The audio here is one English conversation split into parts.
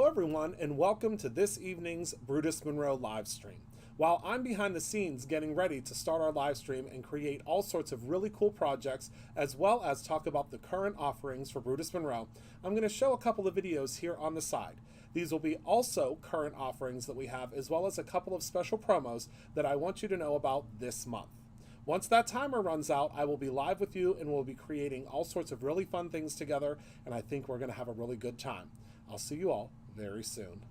everyone, and welcome to this evening's Brutus Monroe live stream. While I'm behind the scenes getting ready to start our live stream and create all sorts of really cool projects, as well as talk about the current offerings for Brutus Monroe, I'm going to show a couple of videos here on the side. These will be also current offerings that we have, as well as a couple of special promos that I want you to know about this month. Once that timer runs out, I will be live with you and we'll be creating all sorts of really fun things together, and I think we're going to have a really good time. I'll see you all very soon.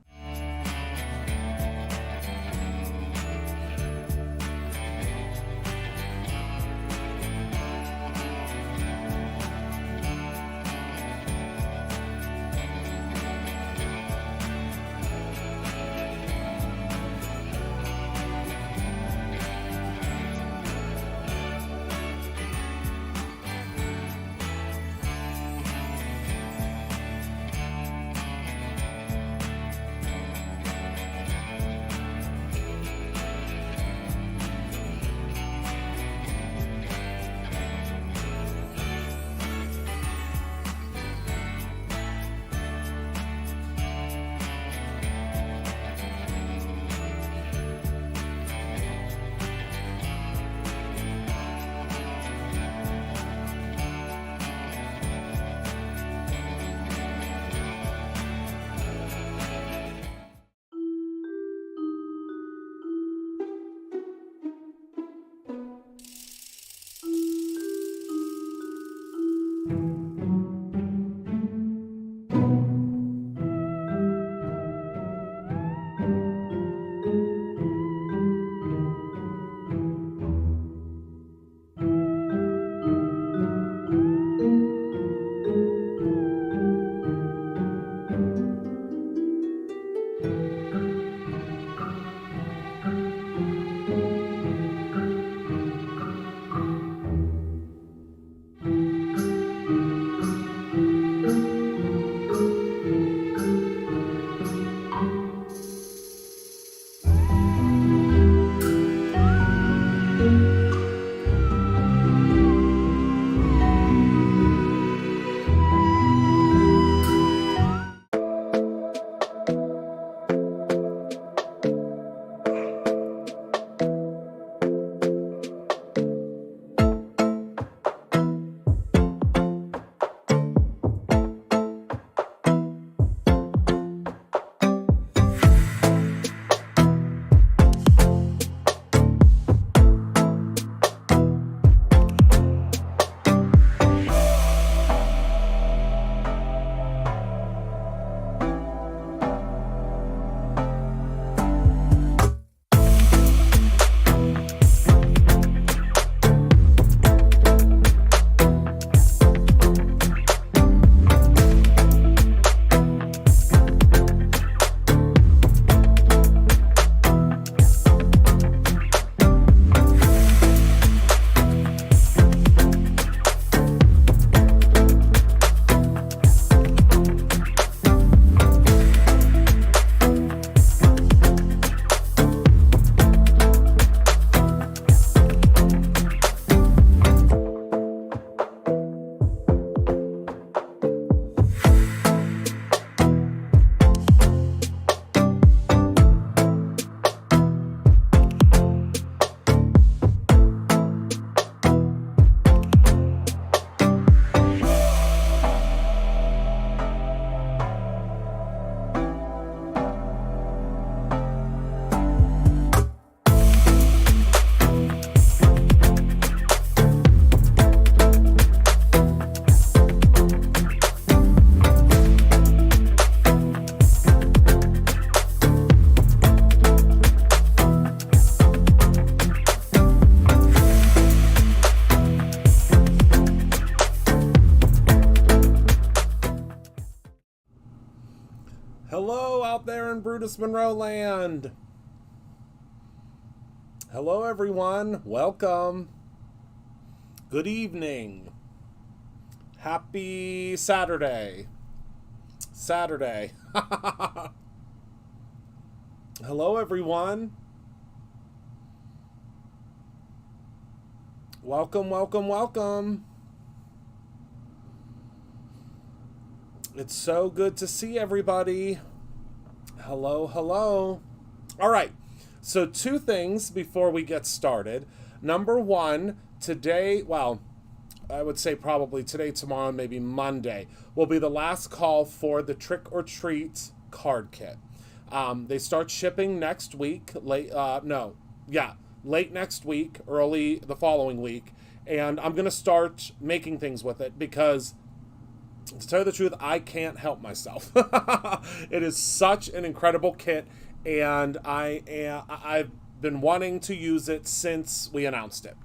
Hello out there in Brutus Monroe land. Hello everyone, welcome. Good evening. Happy Saturday. Hello everyone. Welcome. It's so good to see everybody. Hello, hello. All right. So, two things before we get started. Number one, today, well, I would say probably today, tomorrow, maybe Monday, will be the last call for the Trick or Treat card kit. They start shipping next week, late next week, early the following week. And I'm going to start making things with it because, to tell you the truth, I can't help myself. It is such an incredible kit, and I've been wanting to use it since we announced it.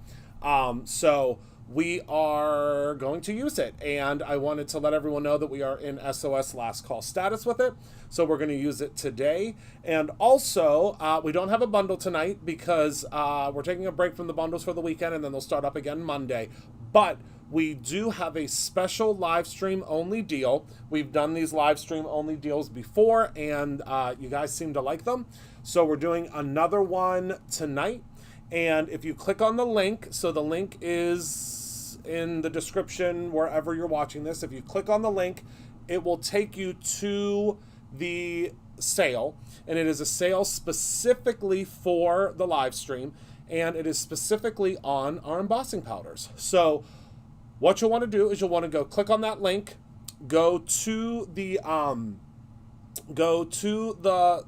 So we are going to use it, and I wanted to let everyone know that we are in SOS last call status with it. So we're going to use it today, and also we don't have a bundle tonight because we're taking a break from the bundles for the weekend, and then they'll start up again Monday. But we do have a special live stream only deal. We've done these live stream only deals before, and you guys seem to like them. So we're doing another one tonight. And if you click on the link, so the link is in the description wherever you're watching this. If you click on the link, it will take you to the sale. And it is a sale specifically for the live stream. And it is specifically on our embossing powders. So what you'll want to do is you'll want to go click on that link, go to the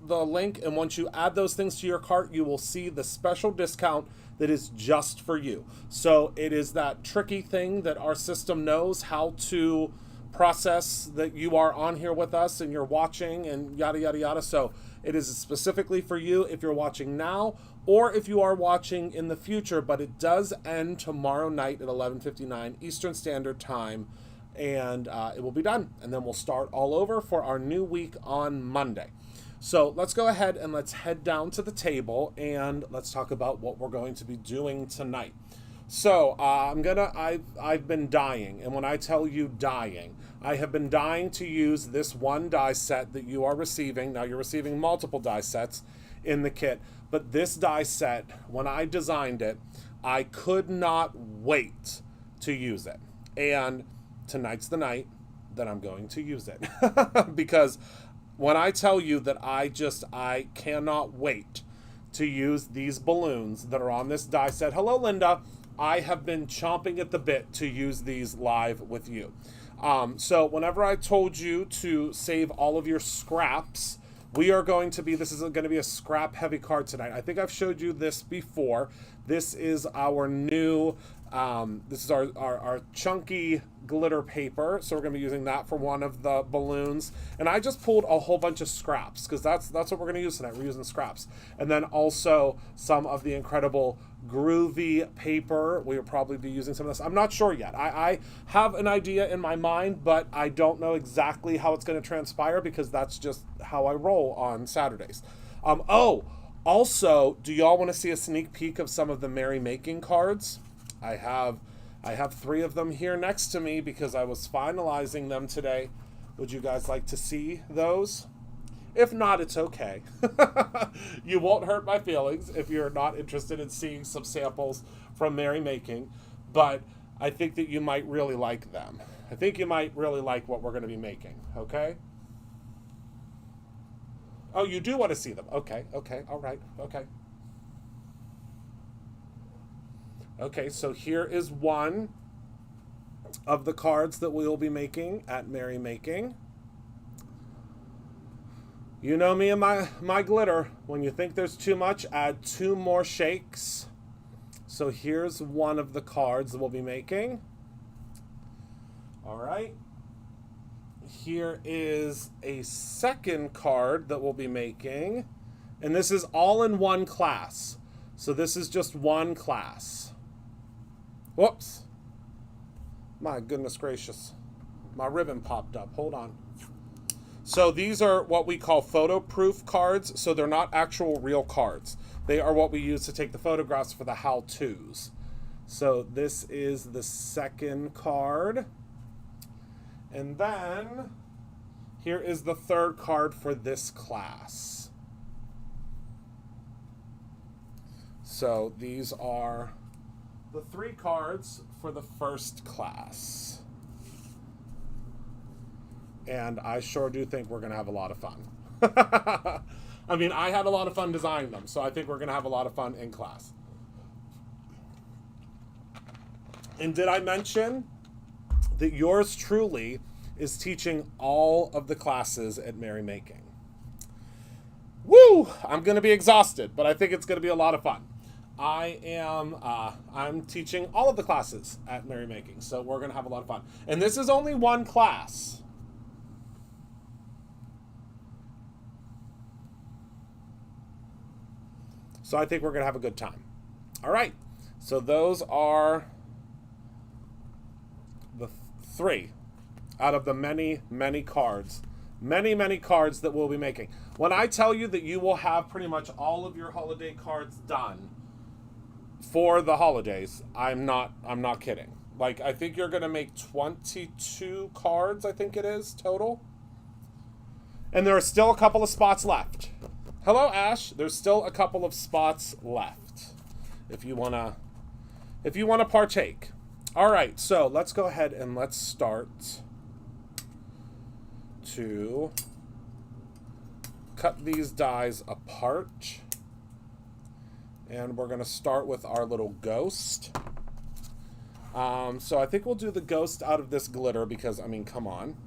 link, and once you add those things to your cart, you will see the special discount that is just for you. So it is that tricky thing that our system knows how to process, that you are on here with us and you're watching and yada yada yada. So it is specifically for you if you're watching now or if you are watching in the future, but it does end tomorrow night at 11:59 Eastern Standard Time, and it will be done. And then we'll start all over for our new week on Monday. So let's go ahead and let's head down to the table and let's talk about what we're going to be doing tonight. So I've been dying, and when I tell you dying, I have been dying to use this one die set that you are receiving. Now you're receiving multiple die sets in the kit, but this die set, when I designed it, I could not wait to use it. And tonight's the night that I'm going to use it. Because when I tell you that I cannot wait to use these balloons that are on this die set. Hello, Linda. I have been chomping at the bit to use these live with you. So whenever I told you to save all of your scraps, this is going to be a scrap heavy card tonight. I think I've showed you this before. This is our new, this is our chunky glitter paper. So we're going to be using that for one of the balloons. And I just pulled a whole bunch of scraps because that's what we're going to use tonight. We're using scraps. And then also some of the incredible groovy paper. We will probably be using some of this. I'm not sure yet. I have an idea in my mind, but I don't know exactly how it's going to transpire because that's just how I roll on Saturdays. Also, do y'all want to see a sneak peek of some of the Merry Making cards? I have 3 of them here next to me because I was finalizing them today. Would you guys like to see those? If not, it's okay. You won't hurt my feelings if you're not interested in seeing some samples from Merry Making, but I think that you might really like them. I think you might really like what we're going to be making, okay? Oh, you do want to see them. Okay, all right, okay. Okay, so here is one of the cards that we will be making at Merry Making. You know me and my glitter. When you think there's too much, add 2 more shakes. So here's one of the cards that we'll be making. All right. Here is a second card that we'll be making. And this is all in one class. So this is just one class. Whoops. My goodness gracious. My ribbon popped up. Hold on. So these are what we call photo proof cards. So they're not actual real cards. They are what we use to take the photographs for the how-tos. So this is the second card. And then here is the third card for this class. So these are the 3 cards for the first class. And I sure do think we're going to have a lot of fun. I mean, I had a lot of fun designing them, so I think we're going to have a lot of fun in class. And did I mention that yours truly is teaching all of the classes at Merrymaking? Woo! I'm going to be exhausted, but I think it's going to be a lot of fun. I'm teaching all of the classes at Merrymaking, so we're going to have a lot of fun. And this is only one class. So I think we're going to have a good time. All right. So those are the 3 out of the many, many cards. Many cards that we'll be making. When I tell you that you will have pretty much all of your holiday cards done for the holidays, I'm not kidding. Like, I think you're going to make 22 cards, I think it is, total. And there are still a couple of spots left. Hello, Ash. There's still a couple of spots left if you want to partake. All right, so let's go ahead and let's start to cut these dies apart. And we're going to start with our little ghost. So I think we'll do the ghost out of this glitter because, I mean, come on.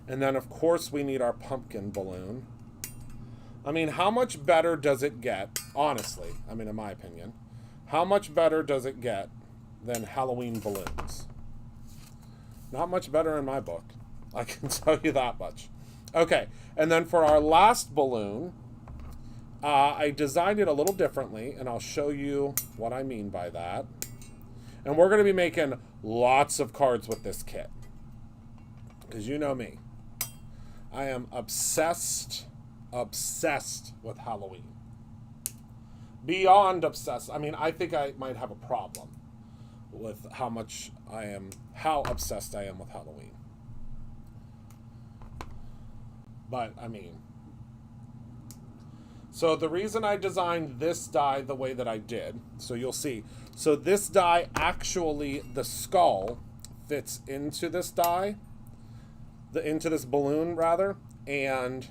And then, of course, we need our pumpkin balloon. I mean, how much better does it get, honestly, I mean, in my opinion, how much better does it get than Halloween balloons? Not much better in my book. I can tell you that much. Okay, and then for our last balloon, I designed it a little differently, and I'll show you what I mean by that. And we're going to be making lots of cards with this kit. Because you know me. I am obsessed with Halloween. Beyond obsessed. I mean, I think I might have a problem with how obsessed I am with Halloween. But, I mean, so the reason I designed this die the way that I did, so you'll see. So this die, actually, the skull fits into this die, into this balloon, rather, and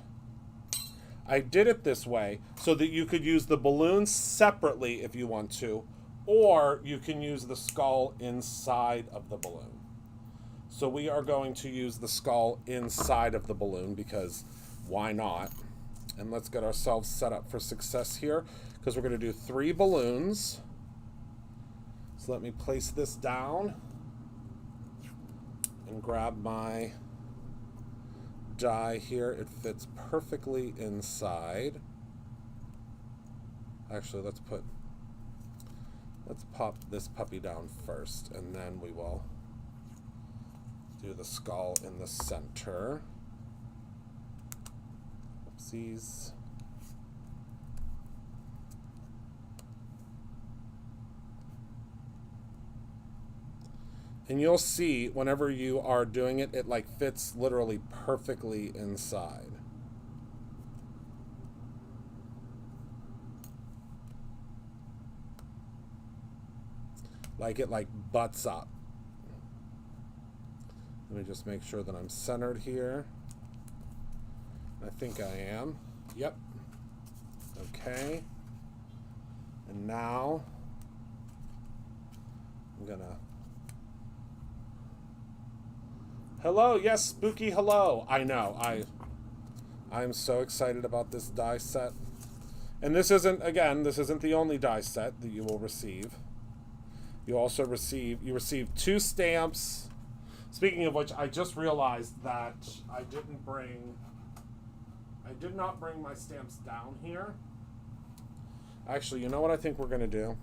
I did it this way so that you could use the balloon separately if you want to, or you can use the skull inside of the balloon. So we are going to use the skull inside of the balloon because why not? And let's get ourselves set up for success here because we're going to do 3 balloons. So let me place this down and grab my die here. It fits perfectly inside. Actually, let's pop this puppy down first, and then we will do the skull in the center. Oopsies. And you'll see whenever you are doing it, it like fits literally perfectly inside. Like it like butts up. Let me just make sure that I'm centered here. I think I am. Yep. Okay. And now I'm gonna... Hello, yes, Spooky, hello. I know, I'm so excited about this die set. And this isn't, again, this isn't the only die set that you will receive. You also receive 2 stamps. Speaking of which, I just realized that I did not bring my stamps down here. Actually, you know what I think we're gonna do?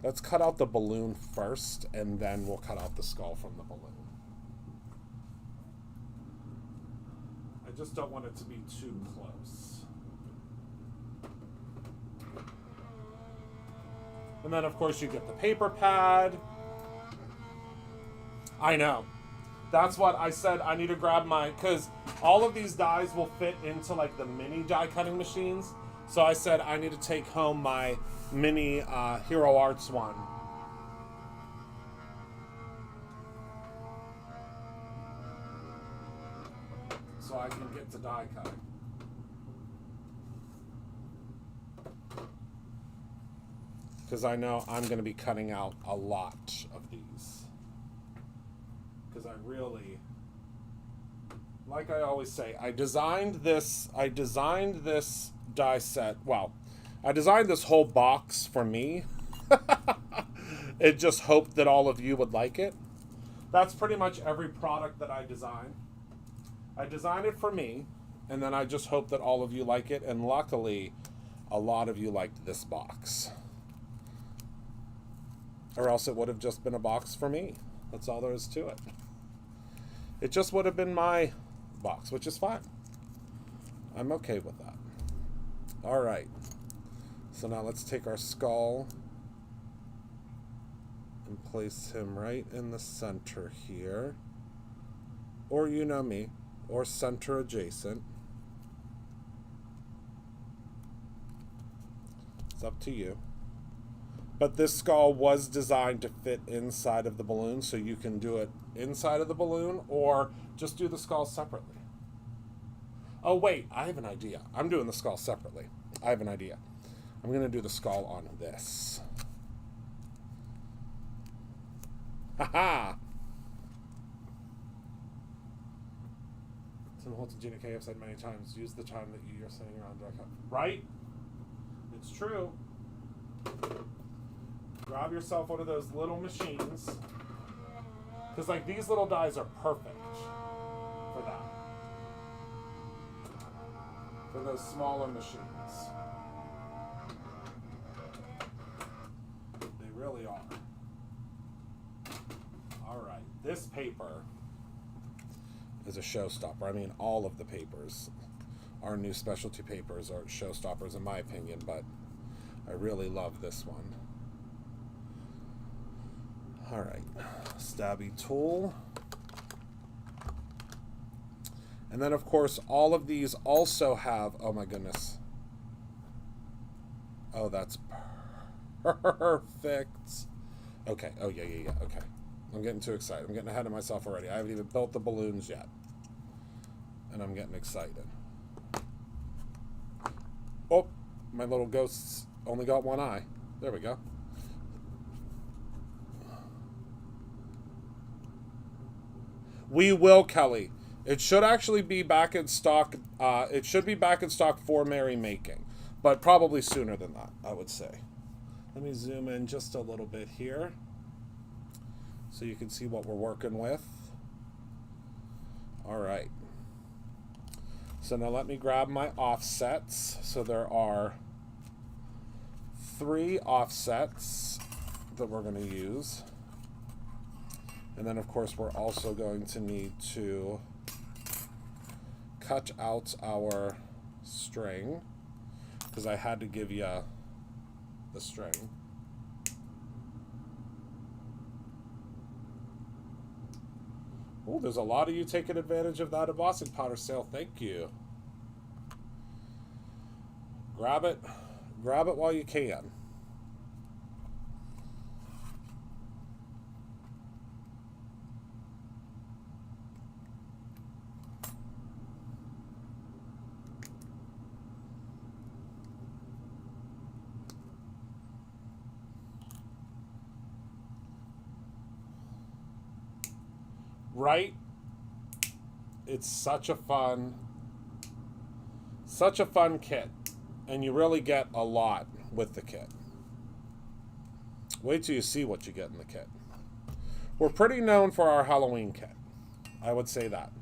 Let's cut out the balloon first, and then we'll cut out the skull from the balloon. I just don't want it to be too close. And then, of course, you get the paper pad. I know. That's what I said. I need to grab my... Because all of these dies will fit into, like, the mini die cutting machines. So I said I need to take home my mini Hero Arts one. So I can get to die cutting. because I know I'm going to be cutting out a lot of these. Because I really, like I always say, I designed this die set. Well, I designed this whole box for me. It just hoped that all of you would like it. That's pretty much every product that I design. I design it for me, and then I just hope that all of you like it, and luckily, a lot of you liked this box. Or else it would have just been a box for me. That's all there is to it. It just would have been my box, which is fine. I'm okay with that. All right. So now let's take our skull and place him right in the center here. Or you know me, or center adjacent. It's up to you. But this skull was designed to fit inside of the balloon, so you can do it inside of the balloon or just do the skull separately. Oh wait, I have an idea. I'm doing the skull separately. I have an idea. I'm going to do the skull on this. Haha! Tim Holtz and Gina K have said many times, use the time that you're sitting around dry cup. Right? It's true. Grab yourself one of those little machines. Because like these little dies are perfect for that. For those smaller machines. They really are. Alright, this paper is a showstopper. I mean, all of the papers, our new specialty papers, are showstoppers in my opinion, but I really love this one. Alright, stabby tool. And then, of course, all of these also have, oh my goodness. Oh, that's perfect. Okay, oh yeah, okay. I'm getting too excited. I'm getting ahead of myself already. I haven't even built the balloons yet. And I'm getting excited. Oh, my little ghosts only got one eye. There we go. We will, Kelly. It should actually be back in stock. It should be back in stock for Merry Making, but probably sooner than that, I would say. Let me zoom in just a little bit here so you can see what we're working with. All right. So now let me grab my offsets. So there are 3 offsets that we're going to use. And then, of course, we're also going to need to cut out our string, because I had to give you the string. Oh, there's a lot of you taking advantage of that embossing powder sale. Thank you. Grab it while you can. Right? It's such a fun kit, and you really get a lot with the kit. Wait till you see what you get in the kit. We're pretty known for our Halloween kit. I would say that.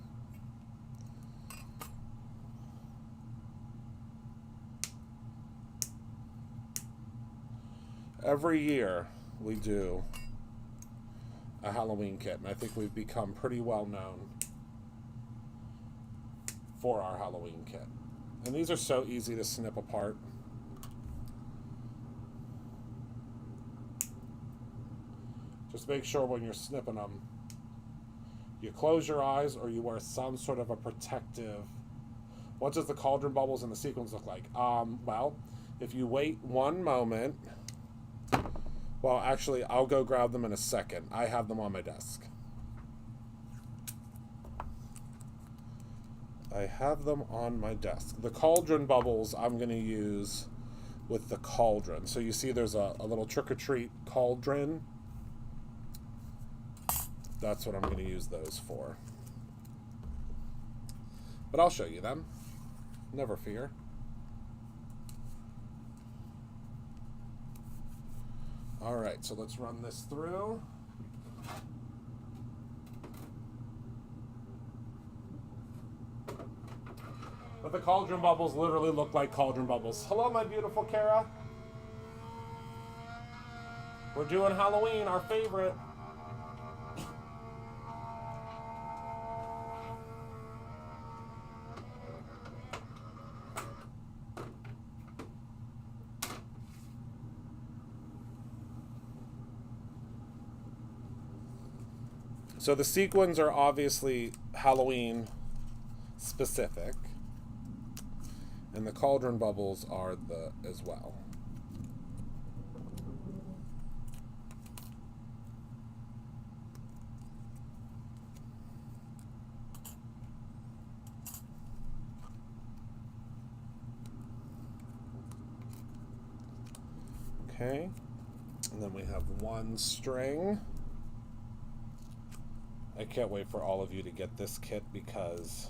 Every year we do a Halloween kit, and I think we've become pretty well known for our Halloween kit. And these are so easy to snip apart. Just make sure when you're snipping them, you close your eyes or you wear some sort of a protective. What does the cauldron bubbles and the sequins look like? Well, if you wait one moment. Well, actually, I'll go grab them in a second. I have them on my desk. I have them on my desk. The cauldron bubbles I'm going to use with the cauldron. So you see there's a little trick-or-treat cauldron. That's what I'm going to use those for. But I'll show you them. Never fear. All right, so let's run this through. But the cauldron bubbles literally look like cauldron bubbles. Hello, my beautiful Kara. We're doing Halloween, our favorite. So the sequins are obviously Halloween specific. And the cauldron bubbles are as well. Okay. And then we have one string. I can't wait for all of you to get this kit because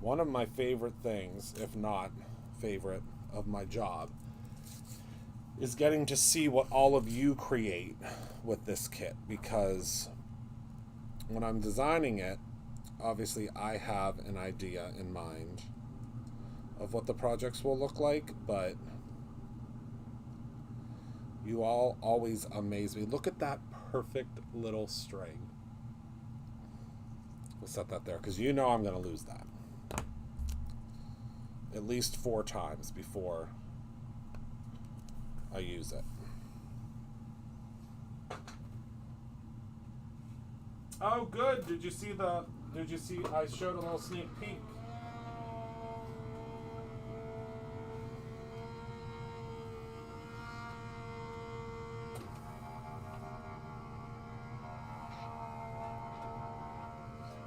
one of my favorite things, if not favorite, of my job is getting to see what all of you create with this kit, because when I'm designing it, obviously I have an idea in mind of what the projects will look like, but you all always amaze me. Look at that perfect little string. We'll set that there because you know I'm going to lose that at least 4 times before I use it. Oh, good. Did you see I showed a little sneak peek.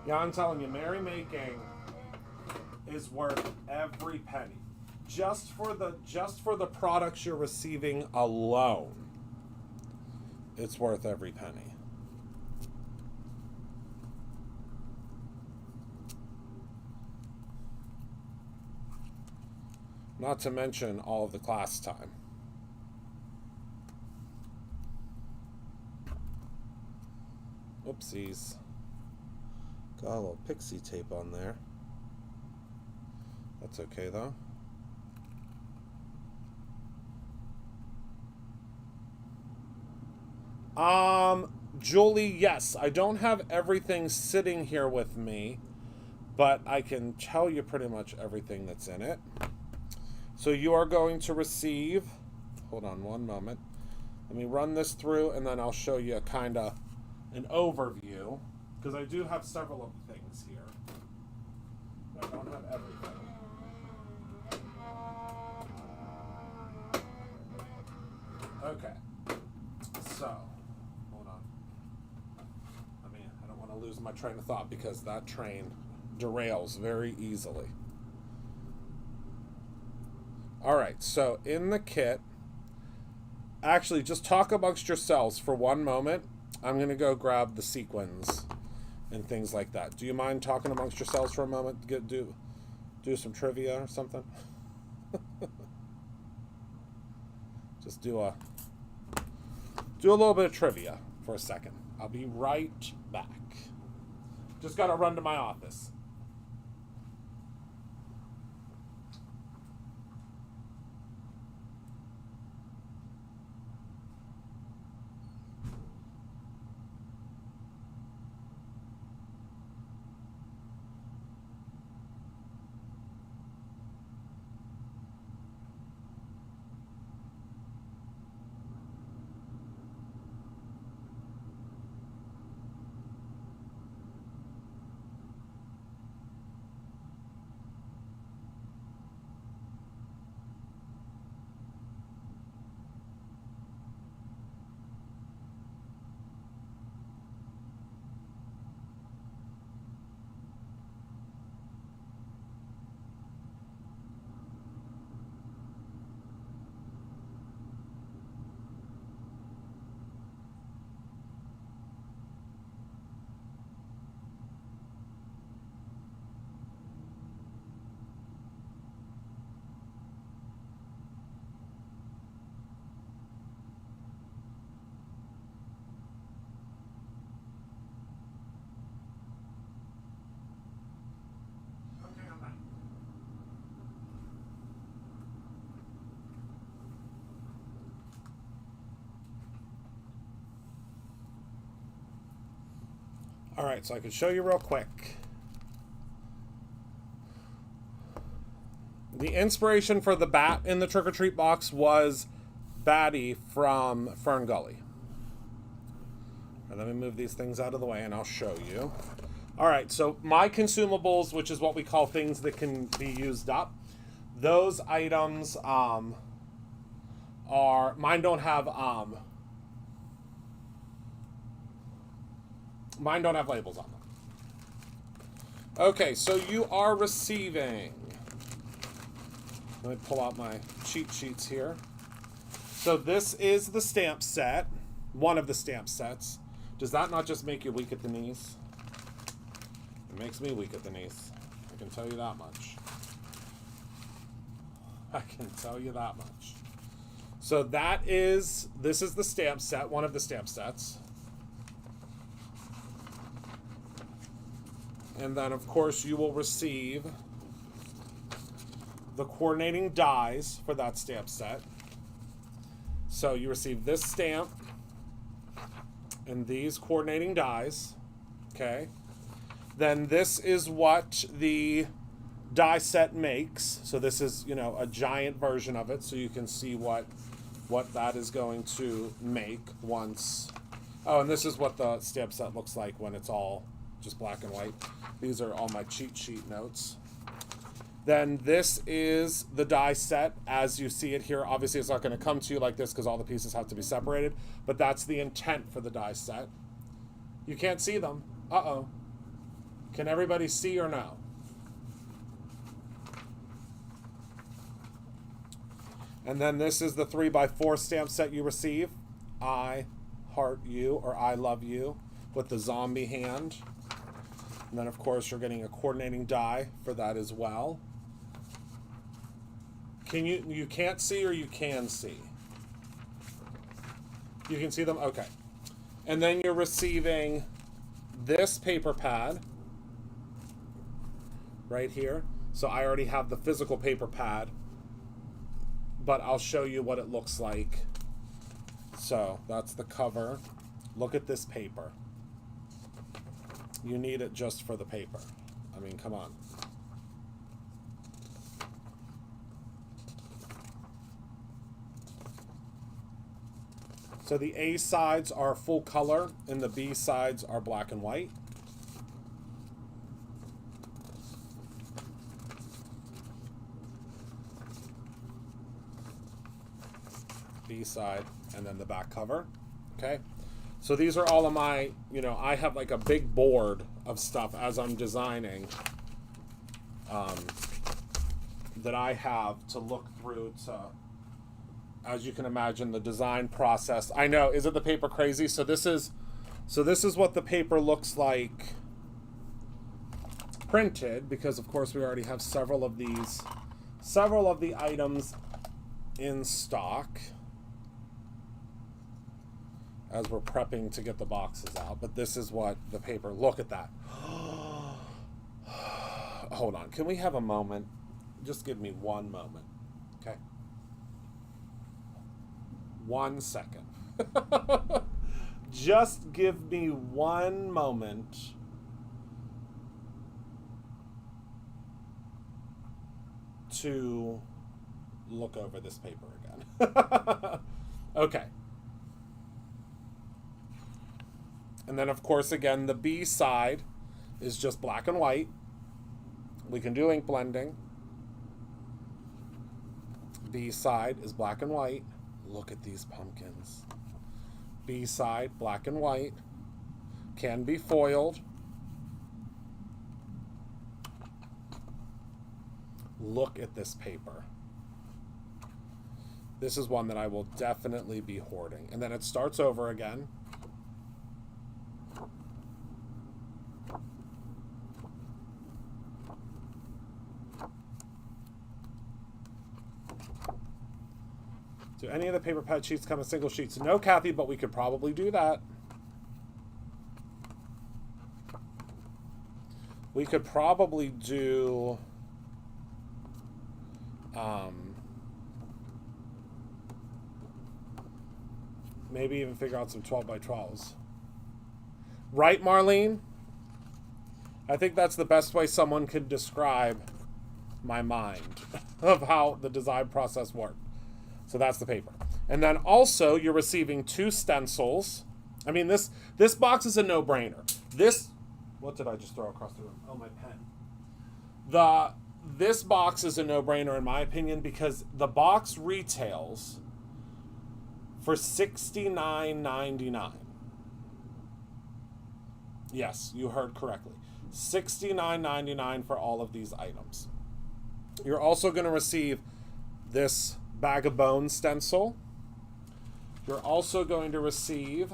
Yeah, I'm telling you, merrymaking is worth every penny. Just for the products you're receiving alone, it's worth every penny. Not to mention all of the class time. Oopsies. Got a little pixie tape on there. That's okay though. Julie, yes, I don't have everything sitting here with me, but I can tell you pretty much everything that's in it. So you are going to receive, hold on one moment. Let me run this through and then I'll show you kind of an overview, because I do have several of the things here. I don't have everything. Okay, so, hold on. I don't want to lose my train of thought because that train derails very easily. All right, so in the kit, actually just talk amongst yourselves for one moment. I'm going to go grab the sequins and things like that. Do you mind talking amongst yourselves for a moment? Do some trivia or something? Just do a little bit of trivia for a second. I'll be right back. Just got to run to my office. All right, so I can show you real quick. The inspiration for the bat in the Trick or Treat box was Batty from Fern Gully. And let me move these things out of the way and I'll show you. All right, so my consumables, which is what we call things that can be used up, those items are, mine don't have labels on them. Okay, so you are receiving, let me pull out my cheat sheets here. So this is the stamp set, one of the stamp sets. Does that not just make you weak at the knees? It makes me weak at the knees. I can tell you that much. I can tell you that much. So this is the stamp set, one of the stamp sets. And then, of course, you will receive the coordinating dies for that stamp set. So you receive this stamp and these coordinating dies, okay? Then this is what the die set makes. So this is, you know, a giant version of it, so you can see what that is going to make once. Oh, and this is what the stamp set looks like when it's all just black and white. These are all my cheat sheet notes. Then this is the die set as you see it here. Obviously, it's not going to come to you like this because all the pieces have to be separated, but that's the intent for the die set. You can't see them. Uh-oh. Can everybody see or no? And then this is the 3x4 stamp set you receive. I heart you, or I love you, with the zombie hand. And then, of course, you're getting a coordinating die for that as well. You can't see or you can see? You can see them? Okay. And then you're receiving this paper pad right here. So I already have the physical paper pad, but I'll show you what it looks like. So that's the cover. Look at this paper. You need it just for the paper. I mean, come on. So the A sides are full color and the B sides are black and white. B side and then the back cover. Okay. So these are all of my, you know, I have like a big board of stuff as I'm designing that I have to look through to, as you can imagine, the design process. I know, isn't the paper crazy? So this is what the paper looks like printed, because of course we already have several of the items in stock as we're prepping to get the boxes out. But this is what the paper, look at that. Hold on, can we have a moment? Just give me one moment, okay? 1 second. Just give me one moment to look over this paper again. Okay. And then, of course, again, the B side is just black and white. We can do ink blending. B side is black and white. Look at these pumpkins. B side, black and white. Can be foiled. Look at this paper. This is one that I will definitely be hoarding. And then it starts over again. Do any of the paper pad sheets come in single sheets? No, Kathy, but we could probably do that. We could probably do maybe even figure out some 12x12s. Right, Marlene? I think that's the best way someone could describe my mind of how the design process worked. So that's the paper. And then also you're receiving 2 stencils. I mean, this box is a no-brainer. What did I just throw across the room? Oh, my pen. This box is a no-brainer in my opinion because the box retails for $69.99. Yes, you heard correctly. $69.99 for all of these items. You're also going to receive this bag of bones stencil. You're also going to receive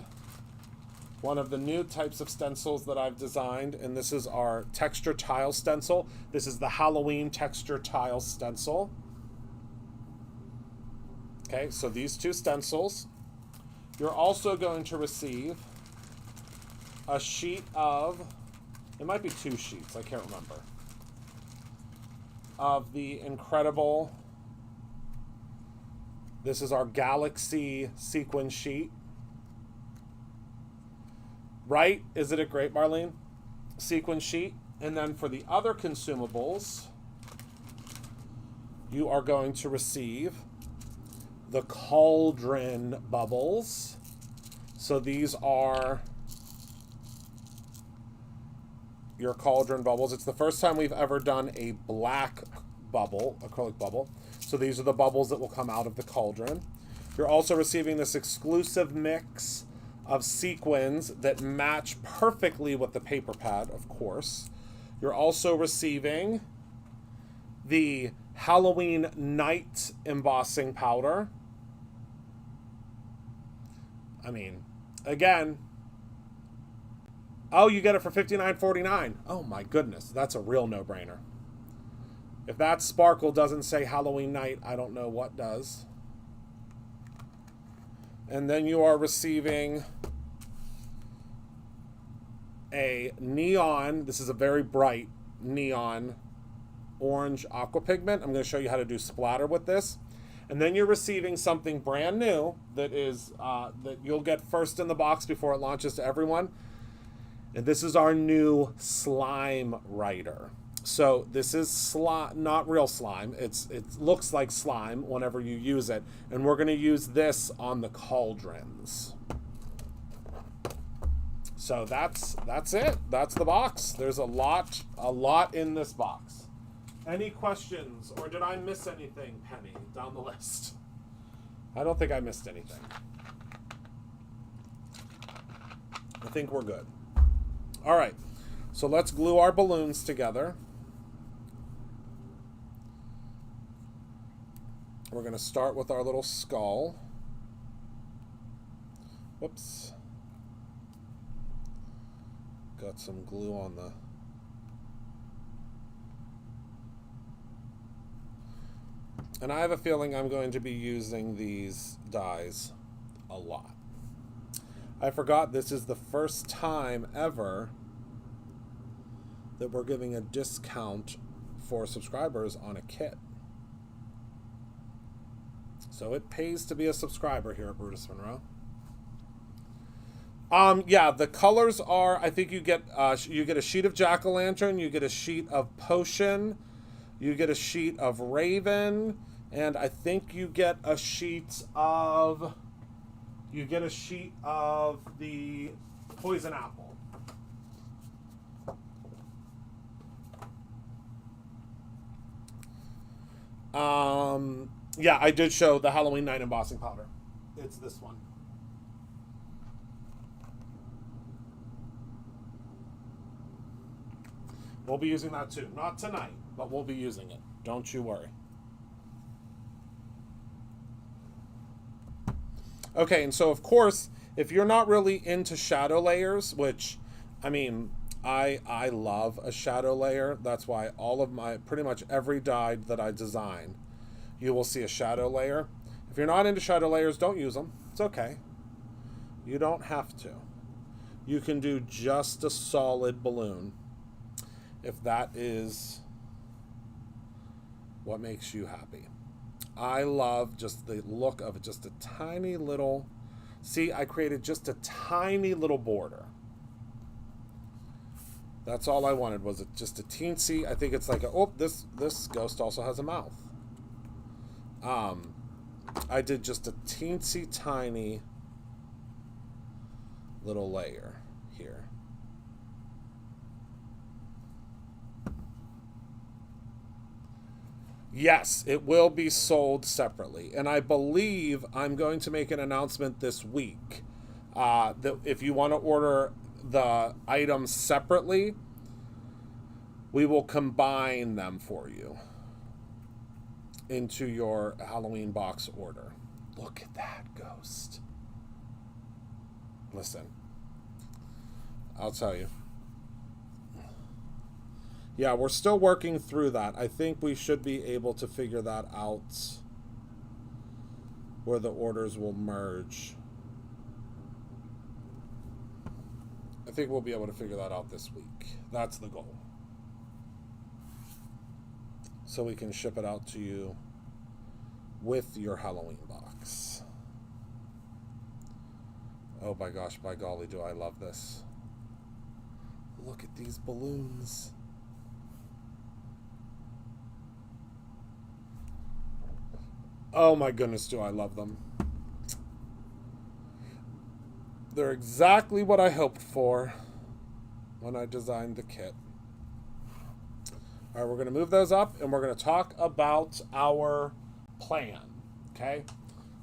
one of the new types of stencils that I've designed, and this is our texture tile stencil. This is the Halloween texture tile stencil. Okay, so these 2 stencils. You're also going to receive a sheet of, it might be 2 sheets, I can't remember, of the incredible, this is our Galaxy sequin sheet. Right? Isn't it great, Marlene? Sequin sheet. And then for the other consumables, you are going to receive the cauldron bubbles. So these are your cauldron bubbles. It's the first time we've ever done a black bubble, acrylic bubble. So these are the bubbles that will come out of the cauldron. You're also receiving this exclusive mix of sequins that match perfectly with the paper pad, of course. You're also receiving the Halloween Night embossing powder. I mean, again, oh, you get it for $59.49. Oh my goodness, that's a real no-brainer. If that sparkle doesn't say Halloween Night, I don't know what does. And then you are receiving a neon, this is a very bright neon orange aqua pigment. I'm going to show you how to do splatter with this. And then you're receiving something brand new that is that you'll get first in the box before it launches to everyone. And this is our new slime writer. So this is not real slime. It looks like slime whenever you use it. And we're going to use this on the cauldrons. So that's it. That's the box. There's a lot in this box. Any questions, or did I miss anything, Penny, down the list? I don't think I missed anything. I think we're good. All right, so let's glue our balloons together. We're going to start with our little skull. Whoops. Got some glue on the... And I have a feeling I'm going to be using these dies a lot. I forgot this is the first time ever that we're giving a discount for subscribers on a kit. So it pays to be a subscriber here at Brutus Monroe. Yeah, the colors are, I think you get a sheet of Jack-o'-lantern, you get a sheet of potion, you get a sheet of raven, and I think you get a sheet of the poison apple. Yeah, I did show the Halloween Night embossing powder. It's this one. We'll be using that too. Not tonight, but we'll be using it. Don't you worry. Okay, and so of course, if you're not really into shadow layers, which, I mean, I love a shadow layer. That's why all of my, pretty much every die that I design, you will see a shadow layer. If you're not into shadow layers, don't use them. It's okay. You don't have to. You can do just a solid balloon if that is what makes you happy. I love just the look of just a tiny little, see, I created just a tiny little border. That's all I wanted, was just a teensy. I think it's like a, oh, this ghost also has a mouth. I did just a teensy tiny little layer here. Yes, it will be sold separately. And I believe I'm going to make an announcement this week that if you want to order the items separately, we will combine them for you into your Halloween box order. Look at that ghost. Listen, I'll tell you. Yeah, we're still working through that. I think we should be able to figure that out, where the orders will merge. I think we'll be able to figure that out this week. That's the goal. So we can ship it out to you with your Halloween box. Oh my gosh, by golly, do I love this. Look at these balloons. Oh my goodness, do I love them. They're exactly what I hoped for when I designed the kit. All right, we're going to move those up, and we're going to talk about our plan, okay?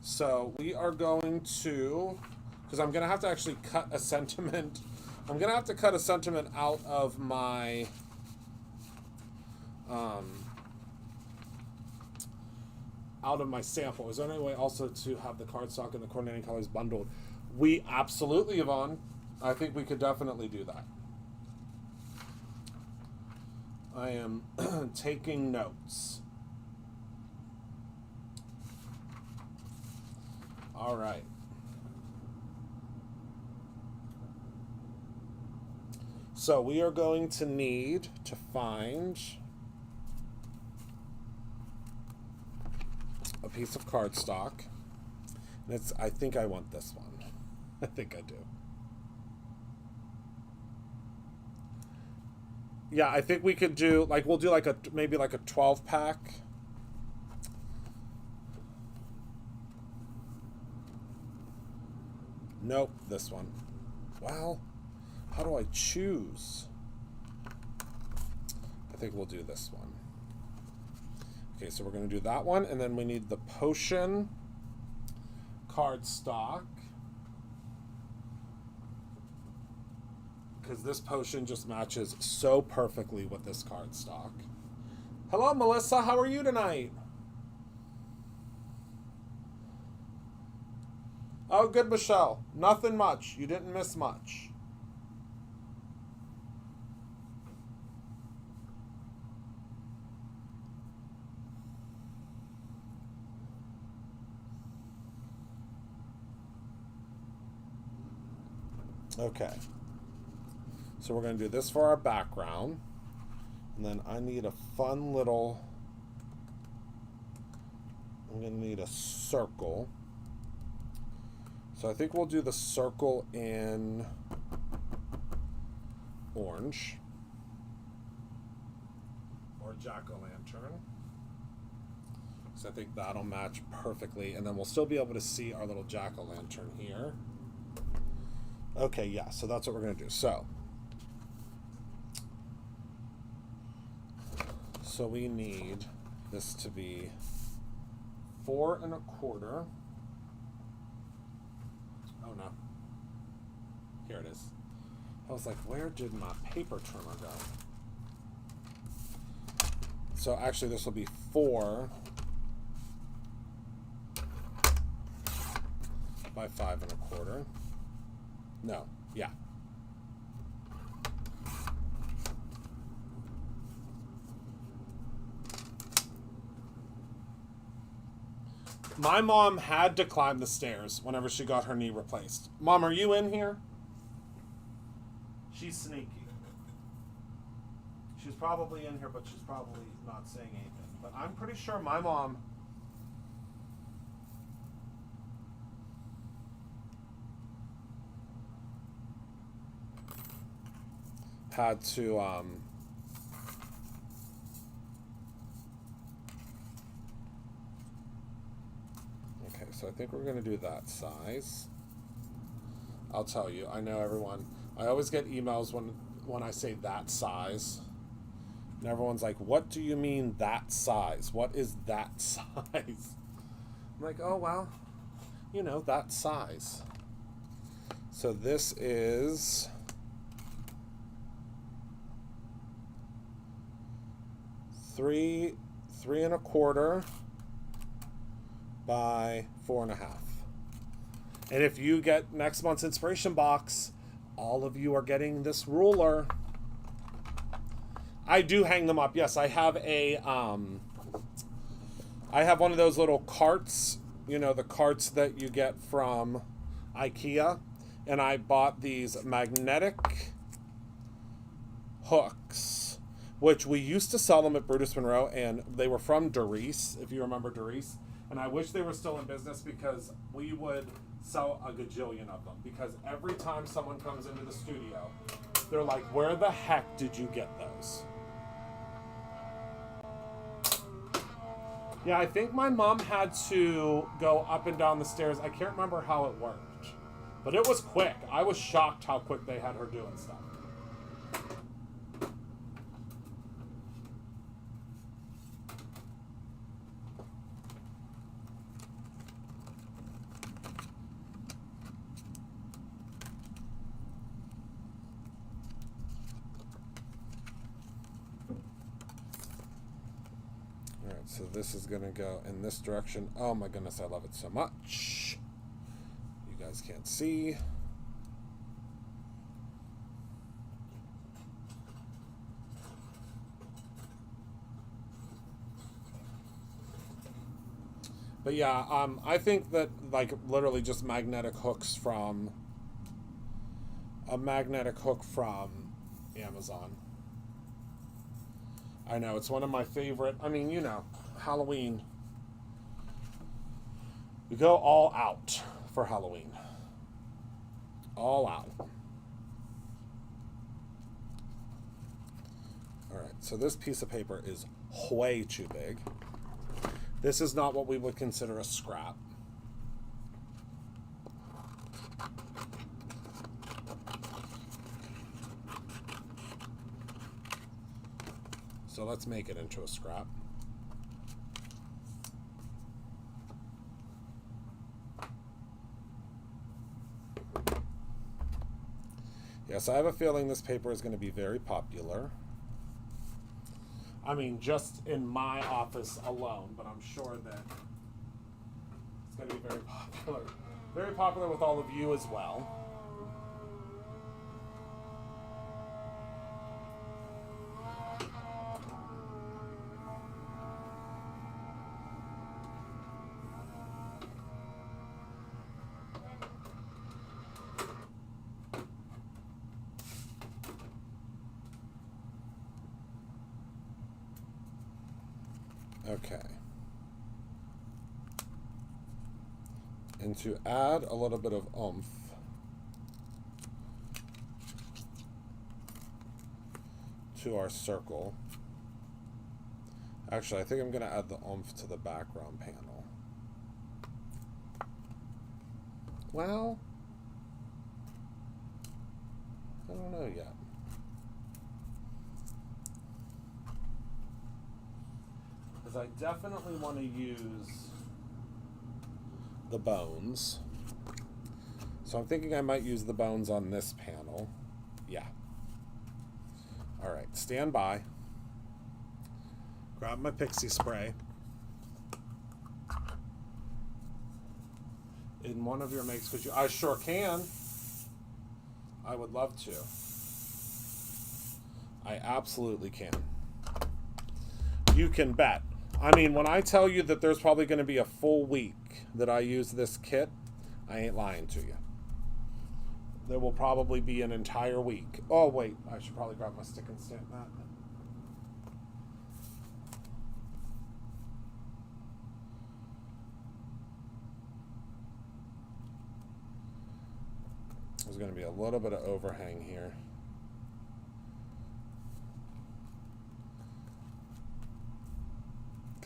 So we are going to, because I'm going to have to actually cut a sentiment. I'm going to have to cut a sentiment out of my sample. Is there any way also to have the cardstock and the coordinating colors bundled? We absolutely, Yvonne. I think we could definitely do that. I am taking notes. All right. So we are going to need to find a piece of cardstock. And I think I want this one. I think I do. Yeah, I think we could do, like, we'll do like maybe like a 12 pack. Nope, this one. Well, how do I choose? I think we'll do this one. Okay, so we're going to do that one, and then we need the potion cardstock, because this potion just matches so perfectly with this cardstock. Hello, Melissa. How are you tonight? Oh, good, Michelle. Nothing much. You didn't miss much. Okay. So we're going to do this for our background. And then I need a fun little... I'm going to need a circle. So I think we'll do the circle in orange. Or jack-o'-lantern. So I think that'll match perfectly. And then we'll still be able to see our little jack-o'-lantern here. Okay, yeah, so that's what we're going to do. So we need this to be 4 1/4. Oh no. Here it is. I was like, where did my paper trimmer go? So actually this will be 4 by 5 1/4. No, yeah. My mom had to climb the stairs whenever she got her knee replaced. Mom, are you in here? She's sneaky. She's probably in here, but she's probably not saying anything. But I'm pretty sure my mom... had to okay, so I think we're going to do that size. I'll tell you, I know everyone, I always get emails when I say that size, and everyone's like, what do you mean that size? What is that size? I'm like, oh well, you know, that size. So this is 3 3¼ by 4½. And if you get next month's inspiration box, all of you are getting this ruler. I do hang them up. Yes, I have I have one of those little carts, you know, the carts that you get from IKEA, and I bought these magnetic hooks, which we used to sell them at Brutus Monroe, and they were from Doris, if you remember Doris. And I wish they were still in business, because we would sell a gajillion of them. Because every time someone comes into the studio, they're like, where the heck did you get those? Yeah, I think my mom had to go up and down the stairs. I can't remember how it worked, but it was quick. I was shocked how quick they had her doing stuff. So this is going to go in this direction. Oh my goodness, I love it so much. You guys can't see. But yeah, I think that like literally just magnetic hooks from a magnetic hook from Amazon. I know, it's one of my favorite. I mean, you know, Halloween. We go all out for Halloween. All out. All right, so this piece of paper is way too big. This is not what we would consider a scrap. So let's make it into a scrap. Yes, I have a feeling this paper is going to be very popular. I mean, just in my office alone, but I'm sure that it's going to be very popular. Very popular with all of you as well. Okay. And to add a little bit of oomph, to our circle, actually I think I'm going to add the oomph to the background panel. Well, I don't know yet. Because I definitely want to use the bones. So I'm thinking I might use the bones on this panel. Yeah. All right, stand by. Grab my pixie spray. In one of your makes, could you? I sure can. I would love to. I absolutely can. You can bet. I mean, when I tell you that there's probably going to be a full week that I use this kit, I ain't lying to you. There will probably be an entire week. Oh, wait. I should probably grab my stick and stamp that. There's going to be a little bit of overhang here.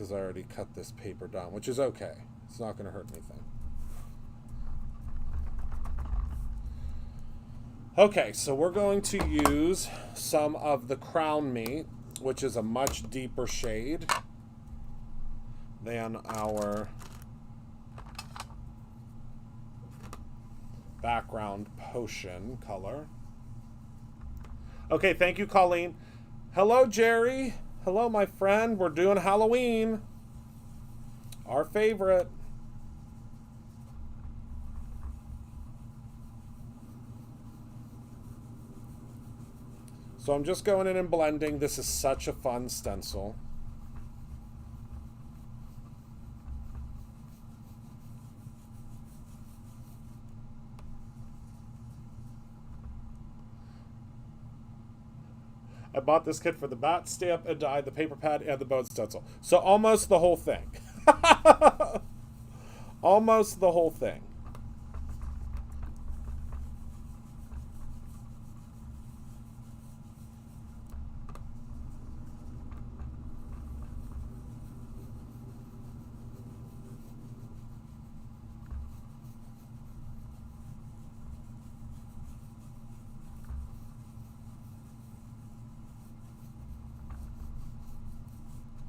because I already cut this paper down, which is okay. It's not going to hurt anything. Okay, so we're going to use some of the Crown Me, which is a much deeper shade than our background potion color. Okay, thank you, Colleen. Hello, Jerry. Hello, my friend. We're doing Halloween. Our favorite. So I'm just going in and blending. This is such a fun stencil. I bought this kit for the bat stamp and die, the paper pad, and the bone stencil. So almost the whole thing. Almost the whole thing.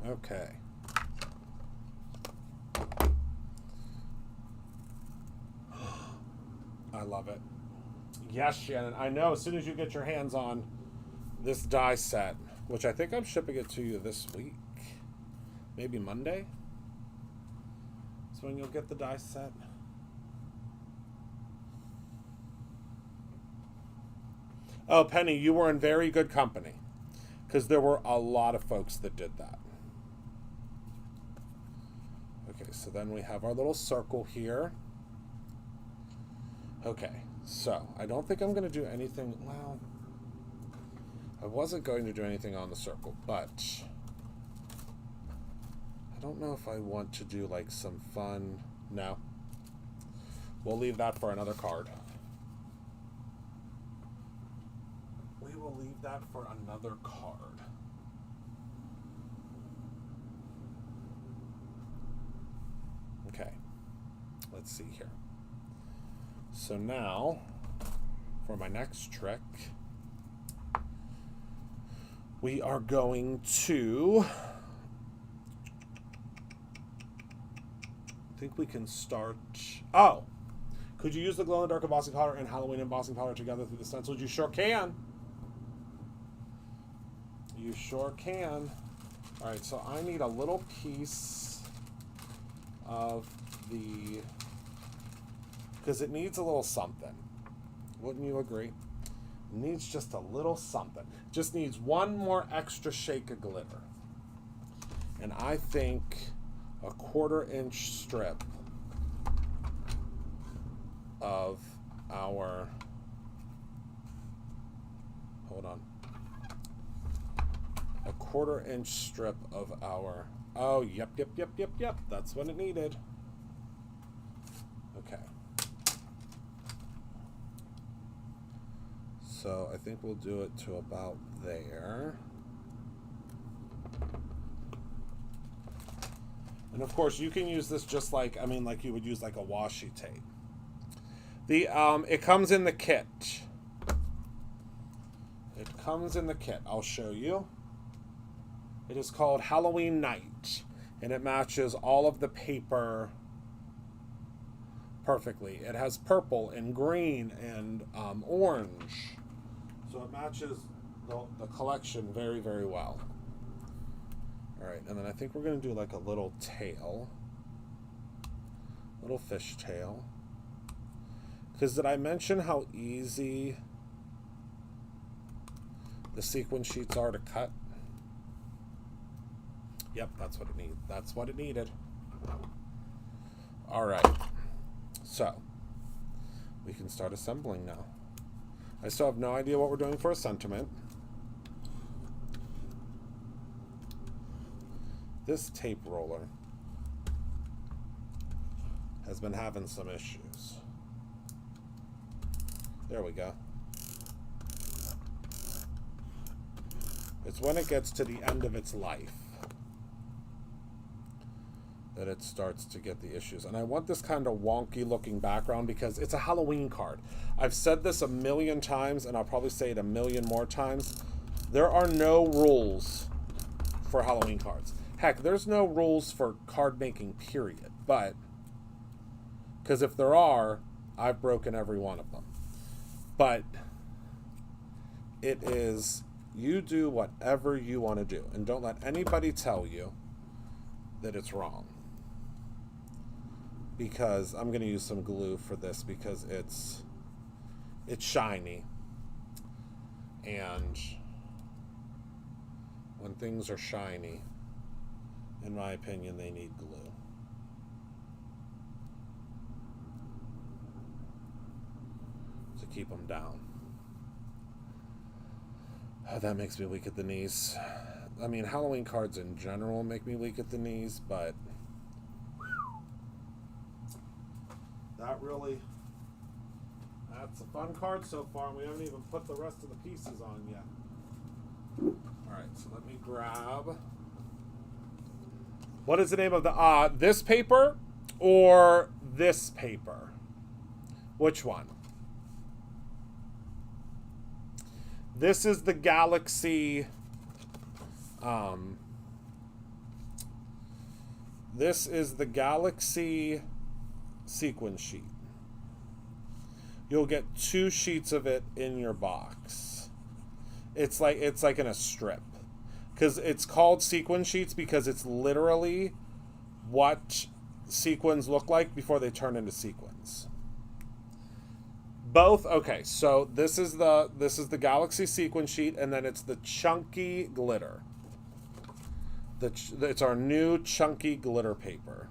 Okay. I love it. Yes, Shannon. I know as soon as you get your hands on this die set, which I think I'm shipping it to you this week, maybe Monday, is when you'll get the die set. Oh, Penny, you were in very good company, because there were a lot of folks that did that. Okay, so then we have our little circle here. Okay, so I don't think I'm going to do anything. Well, I wasn't going to do anything on the circle, but I don't know if I want to do like some fun. No. We'll leave that for another card. We will leave that for another card. Okay, let's see here. So now, for my next trick, we are going to, I think we can start, oh, could you use the glow-in-the-dark embossing powder and Halloween embossing powder together through the stencils? You sure can. You sure can. All right, so I need a little piece of the, because it needs a little something. Wouldn't you agree? It needs just a little something. Just needs one more extra shake of glitter. And I think a 1/4-inch strip of our, hold on, a 1/4-inch strip of our, oh, yep, that's what it needed. Okay. So I think we'll do it to about there. And of course you can use this just like, I mean, like you would use like a washi tape. The, it comes in the kit. It comes in the kit. I'll show you. It is called Halloween Night, and it matches all of the paper perfectly. It has purple and green and orange, so it matches the collection very, very well. All right, and then I think we're going to do like a little tail, little fish tail. Because did I mention how easy the sequin sheets are to cut? Yep, that's what it needed. That's what it needed. All right, so we can start assembling now. I still have no idea what we're doing for a sentiment. This tape roller has been having some issues. There we go. It's when it gets to the end of its life. that it starts to get the issues. And I want this kind of wonky looking background because it's a Halloween card. I've said this a million times, and I'll probably say it a million more times. There are no rules for Halloween cards. Heck, there's no rules for card making, period. But, because if there are, I've broken every one of them. But it is, you do whatever you want to do. And don't let anybody tell you that it's wrong. Because I'm going to use some glue for this because it's shiny. And when things are shiny, in my opinion, they need glue. To keep them down. Oh, that makes me weak at the knees. I mean, Halloween cards in general make me weak at the knees, but that's a fun card so far, and we haven't even put the rest of the pieces on yet. Alright, so let me grab... What is the name of the... this paper or this paper? Which one? This is the Galaxy... this is the Galaxy sequin sheet. You'll get 2 sheets of it in your box. It's like in a strip. Because it's called sequin sheets because it's literally what sequins look like before they turn into sequins. Both, okay, so this is the Galaxy sequin sheet, and then it's the chunky glitter. It's our new chunky glitter paper.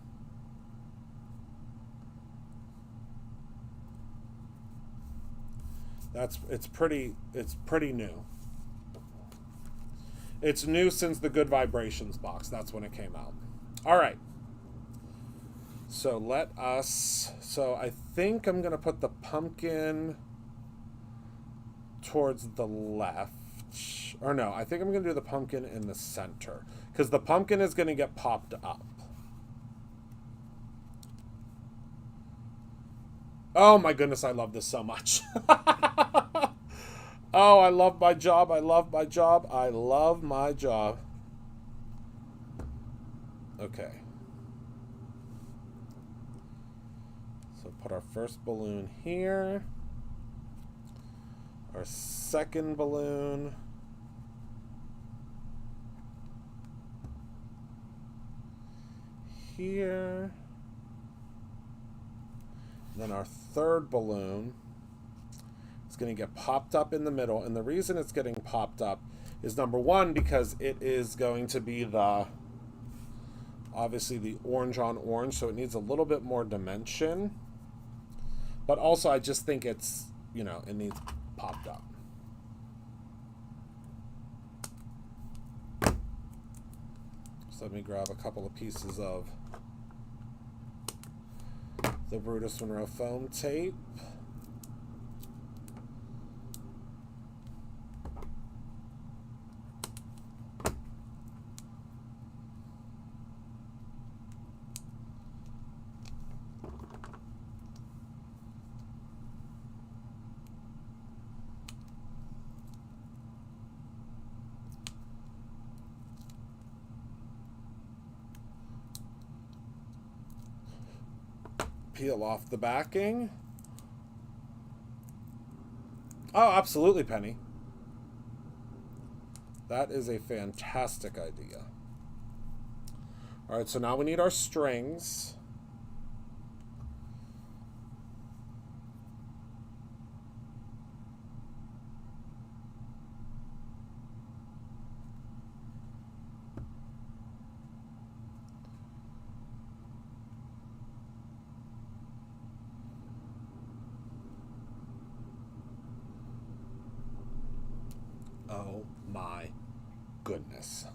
It's pretty new. It's new since the Good Vibrations box. That's when it came out. All right. So I think I'm going to put the pumpkin towards the left. Or no, I think I'm going to do the pumpkin in the center. Because the pumpkin is going to get popped up. Oh my goodness, I love this so much. Oh, I love my job. I love my job. I love my job. Okay. So put our first balloon here. Our second balloon. Here. Then our third balloon is going to get popped up in the middle. And the reason it's getting popped up is, number one, because it is going to be obviously the orange on orange, so it needs a little bit more dimension. But also I just think it's, it needs popped up. So let me grab a couple of pieces of the Brutus Monroe foam tape. Peel off the backing. Oh, absolutely, Penny. That is a fantastic idea. All right, so now we need our strings. Oh my goodness.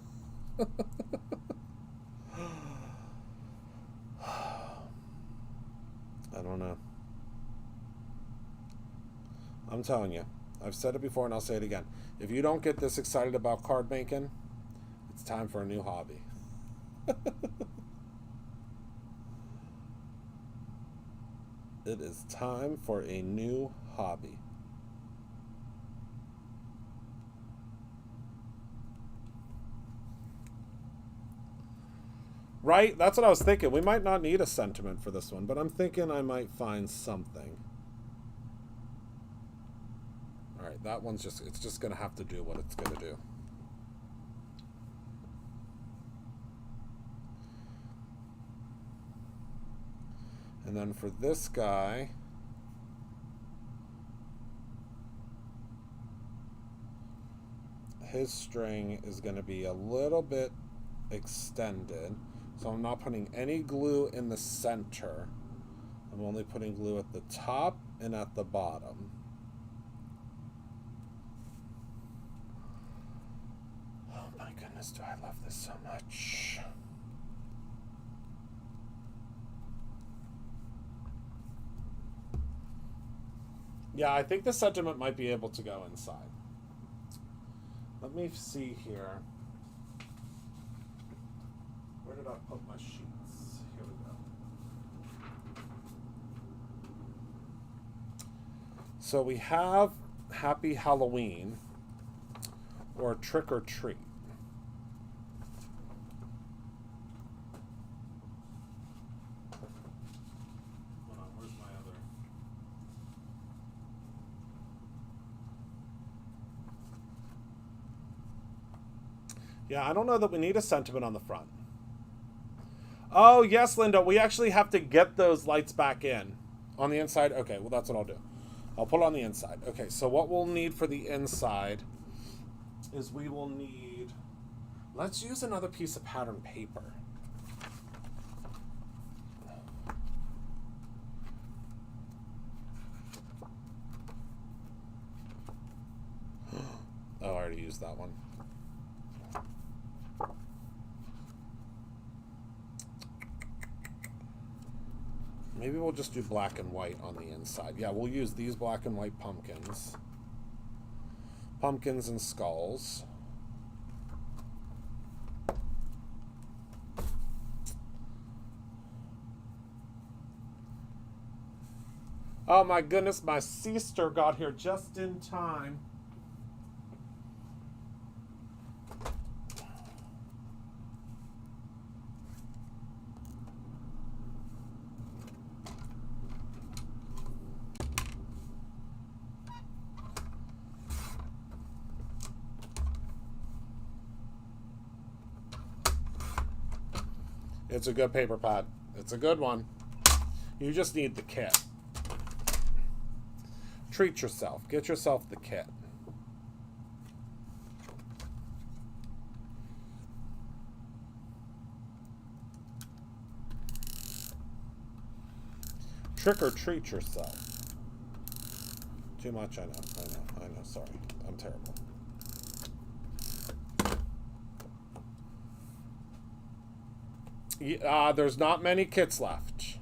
I don't know. I'm telling you, I've said it before and I'll say it again. If you don't get this excited about card making, it's time for a new hobby. It is time for a new hobby. Right? That's what I was thinking. We might not need a sentiment for this one, but I'm thinking I might find something. All right, that one's it's just going to have to do what it's going to do. And then for this guy, his string is going to be a little bit extended. So I'm not putting any glue in the center. I'm only putting glue at the top and at the bottom. Oh my goodness, do I love this so much. Yeah, I think the sentiment might be able to go inside. Let me see here. Where did I put my sheets? Here we go. So we have Happy Halloween or Trick or Treat. Hold on, where's my other? Yeah, I don't know that we need a sentiment on the front. Oh, yes, Linda, we actually have to get those lights back in. On the inside? Okay, well, that's what I'll do. I'll put it on the inside. Okay, so what we'll need for the inside is we will need... Let's use another piece of pattern paper. Oh, I already used that one. Maybe we'll just do black and white on the inside. Yeah, we'll use these black and white pumpkins. Pumpkins and skulls. Oh my goodness, my sister got here just in time. It's a good paper pad. It's a good one. You just need the kit. Treat yourself. Get yourself the kit. Trick or treat yourself. Too much, I know, sorry. I'm terrible. There's not many kits left.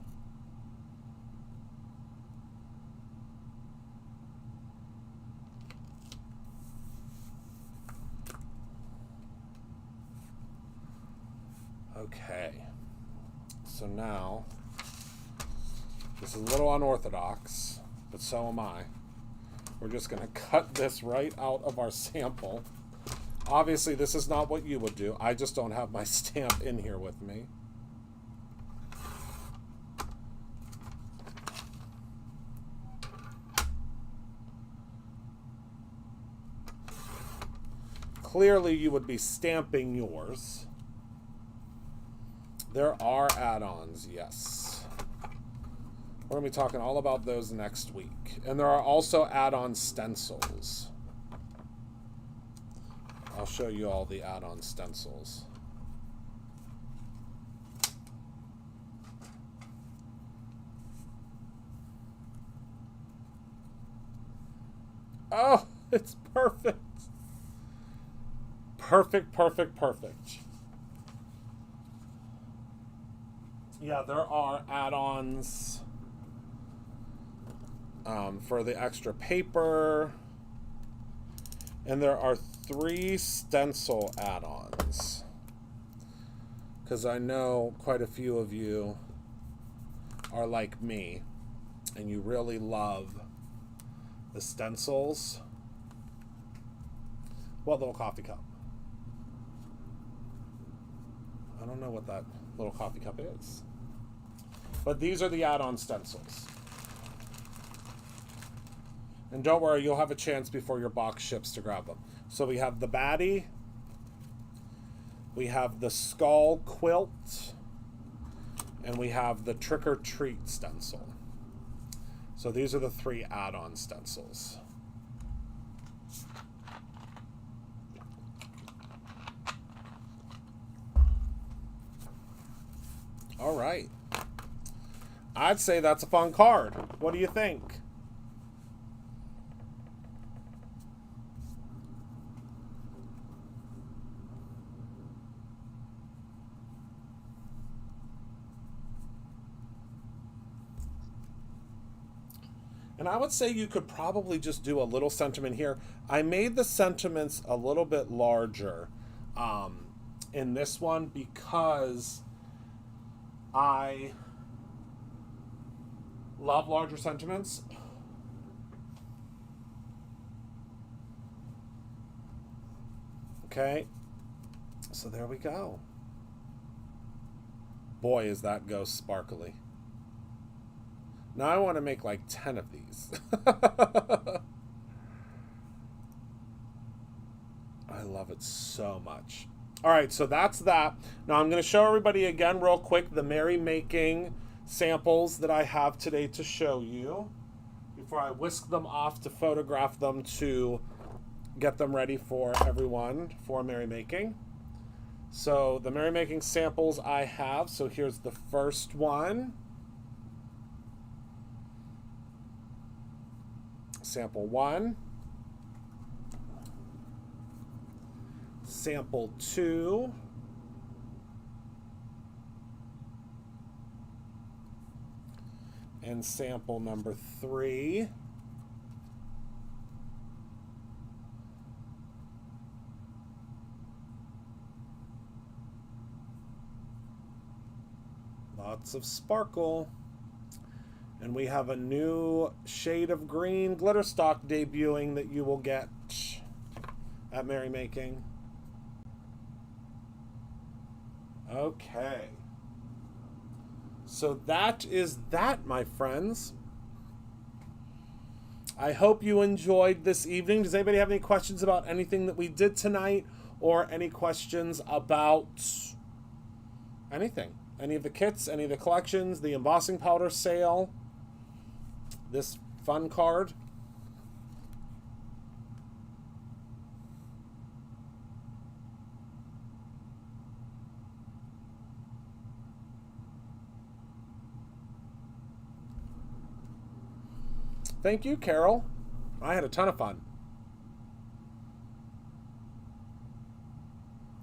Okay. So now, this is a little unorthodox, but so am I. We're just going to cut this right out of our sample. Obviously, this is not what you would do. I just don't have my stamp in here with me. Clearly, you would be stamping yours. There are add-ons, yes. We're going to be talking all about those next week. And there are also add-on stencils. I'll show you all the add-on stencils. Oh, it's perfect. Perfect, perfect, perfect. Yeah, there are add-ons for the extra paper. And there are 3 stencil add-ons. Because I know quite a few of you are like me and you really love the stencils. What little coffee cup? I don't know what that little coffee cup is. But these are the add-on stencils. And don't worry, you'll have a chance before your box ships to grab them. So we have the baddie. We have the skull quilt. And we have the trick or treat stencil. So these are the 3 add-on stencils. All right. I'd say that's a fun card. What do you think? And I would say you could probably just do a little sentiment here. I made the sentiments a little bit larger in this one because I love larger sentiments. Okay, so there we go. Boy, is that ghost sparkly. Now I want to make like 10 of these. I love it so much. All right, so that's that. Now I'm going to show everybody again real quick the merrymaking samples that I have today to show you before I whisk them off to photograph them to get them ready for everyone for merrymaking. So the merrymaking samples I have. So here's the first one. Sample 1. Sample 2. And sample number 3. Lots of sparkle. And we have a new shade of green glitter stock debuting that you will get at merrymaking. Okay. So that is that, my friends. I hope you enjoyed this evening. Does anybody have any questions about anything that we did tonight, or any questions about anything? Any of the kits, any of the collections, the embossing powder sale, this fun card? Thank you, Carol. I had a ton of fun.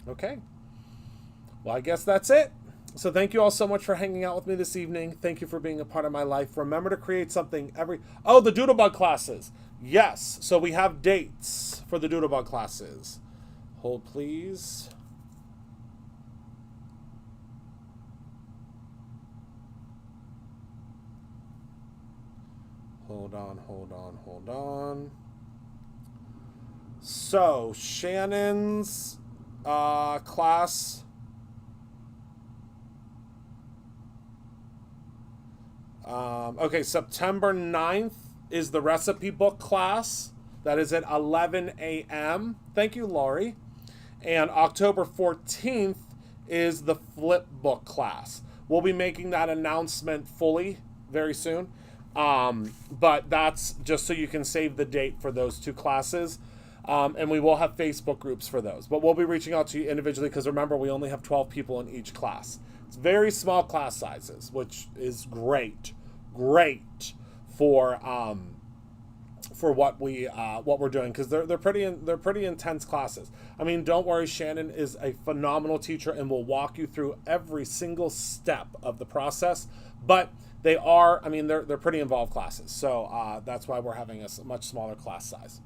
Okay. Well, I guess that's it. So thank you all so much for hanging out with me this evening. Thank you for being a part of my life. Remember to create something Oh, the Doodlebug classes. Yes. So we have dates for the Doodlebug classes. Hold, please. Hold on. So, Shannon's class. Okay, September 9th is the recipe book class. That is at 11 a.m. Thank you, Laurie. And October 14th is the flip book class. We'll be making that announcement fully very soon. But that's just so you can save the date for those 2 classes. And we will have Facebook groups for those. But we'll be reaching out to you individually because remember, we only have 12 people in each class. It's very small class sizes, which is great for what we're doing, because they're pretty intense classes. I mean, don't worry, Shannon is a phenomenal teacher and will walk you through every single step of the process. But they are, I mean, they're pretty involved classes. So that's why we're having a much smaller class size.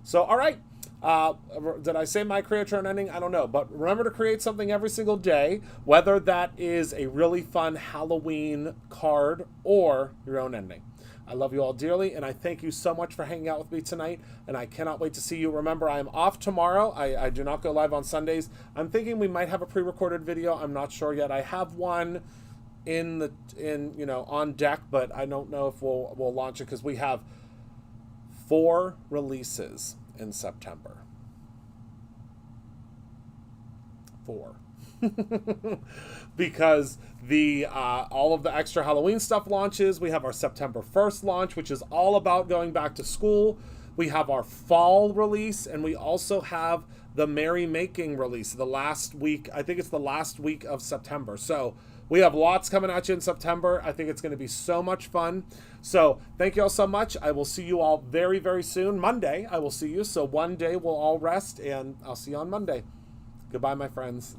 So, all right. Did I say my creator ending? I don't know. But remember to create something every single day, whether that is a really fun Halloween card or your own ending. I love you all dearly, and I thank you so much for hanging out with me tonight, and I cannot wait to see you. Remember, I am off tomorrow. I do not go live on Sundays. I'm thinking we might have a pre-recorded video. I'm not sure yet. I have one on deck, but I don't know if we'll launch it because we have 4 releases in September. 4. Because the all of the extra Halloween stuff launches. We have our September 1st launch, which is all about going back to school. We have our fall release, and we also have the merrymaking release the last week. I think it's the last week of September. So we have lots coming at you in September. I think it's going to be so much fun. So thank you all so much. I will see you all very, very soon. Monday, I will see you. So one day we'll all rest, and I'll see you on Monday. Goodbye, my friends.